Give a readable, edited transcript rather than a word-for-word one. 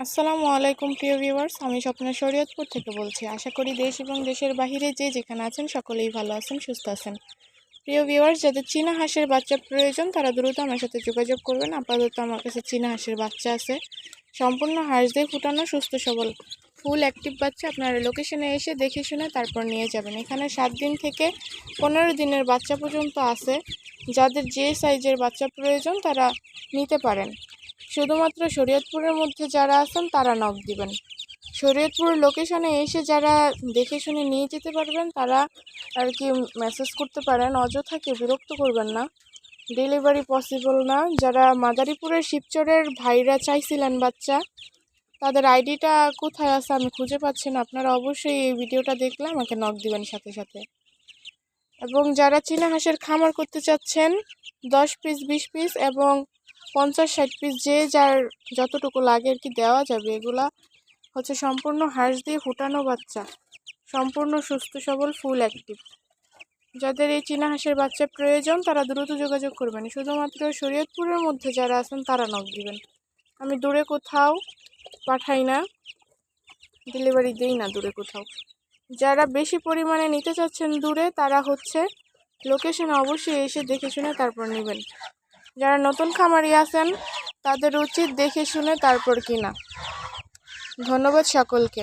আসসালামু আলাইকুম প্রিয় ভিউয়ার্স, আমি স্বপ্না শরীয়তপুর থেকে বলছি। আশা করি দেশ এবং দেশের বাহিরে যে যেখানে আছেন সকলেই ভালো আছেন, সুস্থ আছেন। প্রিয় ভিউয়ার্স, যাদের চীনা হাঁসের বাচ্চা প্রয়োজন তারা দ্রুত আমার সাথে যোগাযোগ করবেন। আপাতত আমার কাছে চীনা হাঁসের বাচ্চা আছে, সম্পূর্ণ হাঁস দিয়ে ফুটানো, সুস্থ সবল ফুল অ্যাক্টিভ বাচ্চা। আপনারা লোকেশনে এসে দেখে শুনে তারপর নিয়ে যাবেন। এখানে 7 দিন থেকে 15 দিনের বাচ্চা পর্যন্ত আছে। যাদের যে সাইজের বাচ্চা প্রয়োজন তারা নিতে পারেন। শুধুমাত্র শরীয়তপুরের মধ্যে যারা আছেন তারা নক দিবেন। শরীয়তপুর লোকেশনে এসে যারা দেখে শুনে নিয়ে যেতে পারবেন তারা আর কি মেসেজ করতে পারেন, অযথাকে বিরক্ত করবেন না। ডেলিভারি পসিবল না। যারা মাদারীপুরের শিবচরের ভাইরা চাইছিলেন বাচ্চা, তাদের আইডিটা কোথায় আছে আমি খুঁজে পাচ্ছি না। আপনারা অবশ্যই এই ভিডিওটা দেখলে আমাকে নক দিবেন সাথে সাথে। এবং যারা চীনা হাঁসের খামার করতে চাচ্ছেন 10 পিস 20 পিস এবং 50-60 পিস যে যার যতটুকু লাগে আর কি দেওয়া যাবে। এগুলা হচ্ছে সম্পূর্ণ হাঁস দিয়ে ফুটানো বাচ্চা, সম্পূর্ণ সুস্থ সবল ফুল অ্যাক্টিভ। যাদের এই চীনা হাঁসের বাচ্চা প্রয়োজন তারা দ্রুত যোগাযোগ করবেন। শুধুমাত্র শরীয়তপুরের মধ্যে যারা আছেন তারা নক দিবেন। আমি দূরে কোথাও পাঠাই না, ডেলিভারি দিই না দূরে কোথাও। যারা বেশি পরিমাণে নিতে চাচ্ছেন দূরে তারা হচ্ছে লোকেশনে অবশ্যই এসে দেখে শুনে তারপর নেবেন। যারা নতুন খামারি আছেন তাদের উচিত দেখে শুনে তারপর কিনা। ধন্যবাদ সকলকে।